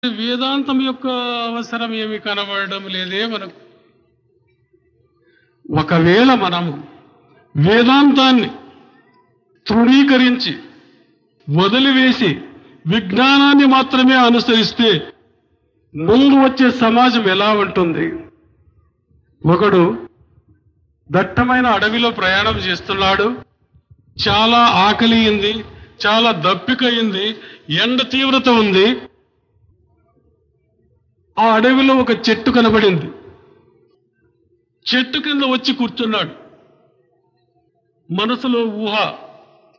వేదాంతం యొక్క అవసరం ఏమి కనబడడం లేదే మనకు. ఒకవేళ మనము వేదాంతాన్ని తృణీకరించి వదిలివేసి విజ్ఞానాన్ని మాత్రమే అనుసరిస్తే ముందు వచ్చే సమాజం ఎలా ఉంటుంది? ఒకడు దట్టమైన అడవిలో ప్రయాణం చేస్తున్నాడు. చాలా ఆకలి అయింది, చాలా దప్పిక అయింది, ఎండ తీవ్రత ఉంది. ఆ అడవిలో ఒక చెట్టు కనబడింది. చెట్టు కింద వచ్చి కూర్చున్నాడు. మనసులో ఊహ,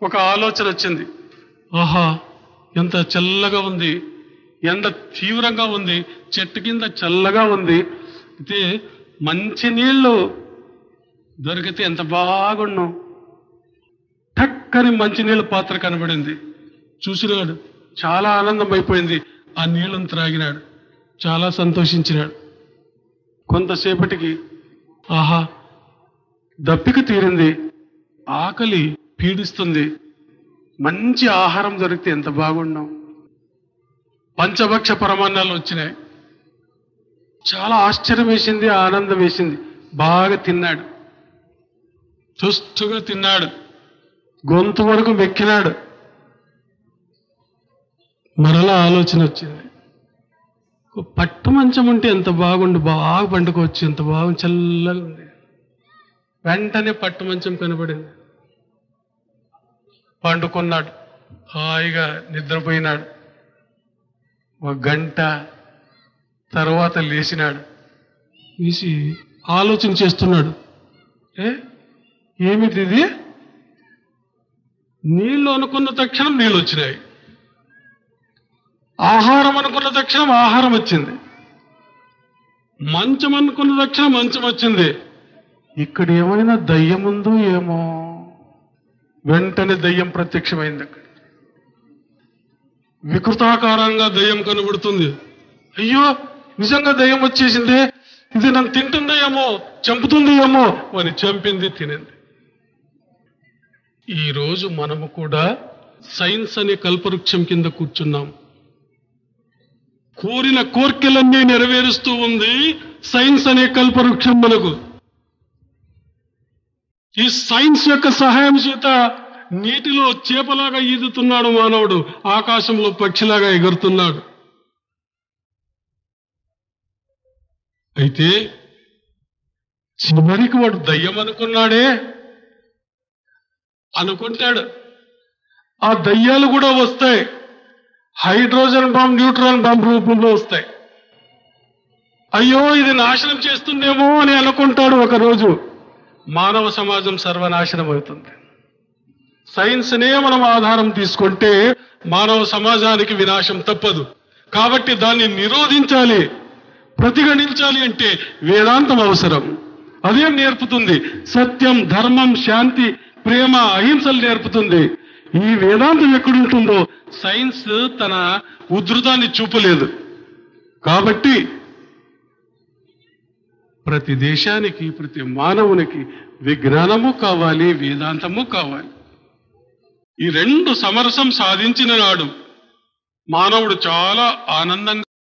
ఒక ఆలోచన వచ్చింది. ఆహా, ఎంత చల్లగా ఉంది, ఎండ తీవ్రంగా ఉంది, చెట్టు కింద చల్లగా ఉంది, అయితే మంచి నీళ్లు దొరికితే ఎంత బాగున్నాం. టక్కని మంచినీళ్ళ పాత్ర కనబడింది. చూసినాడు, చాలా ఆనందం అయిపోయింది. ఆ నీళ్లను త్రాగినాడు, చాలా సంతోషించినాడు. కొంతసేపటికి ఆహా, దప్పిక తీరింది, ఆకలి పీడిస్తుంది, మంచి ఆహారం దొరికితే ఎంత బాగున్నాం. పంచభక్ష పరమాన్నాలు వచ్చినాయి. చాలా ఆశ్చర్యం వేసింది, ఆనందం వేసింది. బాగా తిన్నాడు, తుస్తుగా తిన్నాడు, గొంతు వరకు మెక్కినాడు. మరలా ఆలోచన వచ్చింది, పట్టు మంచం ఉంటే ఎంత బాగుండు, బాగా పండుకోవచ్చు, ఎంత బాగు చల్లగా ఉంది. వెంటనే పట్టు మంచం కనబడింది. పండుకున్నాడు, హాయిగా నిద్రపోయినాడు. ఒక గంట తర్వాత లేచినాడు. లేచి ఆలోచన చేస్తున్నాడు, ఏమిటి ఇది? నీళ్లు అనుకున్న తక్షణం నీళ్ళు వచ్చినాయి, ఆహారం అనుకున్న తక్షణం ఆహారం వచ్చింది, మంచం అనుకున్న తక్షణం మంచం వచ్చింది. ఇక్కడ ఏమైనా దయ్యం ఉందో ఏమో. వెంటనే దయ్యం ప్రత్యక్షమైంది. అక్కడ వికృతాకారంగా దయ్యం కనబడుతుంది. అయ్యో, నిజంగా దయ్యం వచ్చేసింది, ఇది నన్ను తింటుందో ఏమో, చంపుతుంది ఏమో అని చంపింది, తినింది. ఈరోజు మనము కూడా సైన్స్ అనే కల్పవృక్షం కింద కూర్చున్నాం. కోరిన కోర్కెలన్నీ నెరవేరుస్తూ ఉంది సైన్స్ అనే కల్పవృక్షం మనకు. ఈ సైన్స్ యొక్క సహాయం చేత నీటిలో చేపలాగా ఈదుతున్నాడు మానవుడు, ఆకాశంలో పక్షిలాగా ఎగురుతున్నాడు. అయితే చివరికి వాడు దయ్యం అనుకున్నాడే, అనుకుంటాడు. ఆ దయ్యాలు కూడా వస్తాయి, హైడ్రోజన్ బాంబ్, న్యూట్రాన్ బాంబ్ రూపంలో వస్తాయి. అయ్యో, ఇది నాశనం చేస్తుందేమో అని అనుకుంటాడు. ఒకరోజు మానవ సమాజం సర్వనాశనం అవుతుంది. సైన్స్నే మనం ఆధారం తీసుకుంటే మానవ సమాజానికి వినాశం తప్పదు. కాబట్టి దాన్ని నిరోధించాలి, ప్రతిఘటించాలి అంటే వేదాంతం అవసరం. అదేం నేర్పుతుంది? సత్యం, ధర్మం, శాంతి, ప్రేమ, అహింసలు నేర్పుతుంది. ఈ వేదాంతం ఎక్కడుంటుందో సైన్స్ తన ఉధృతాన్ని చూపలేదు. కాబట్టి ప్రతి దేశానికి, ప్రతి మానవునికి విజ్ఞానము కావాలి, వేదాంతము కావాలి. ఈ రెండు సమరసం సాధించిన నాడు మానవుడు చాలా ఆనందంగా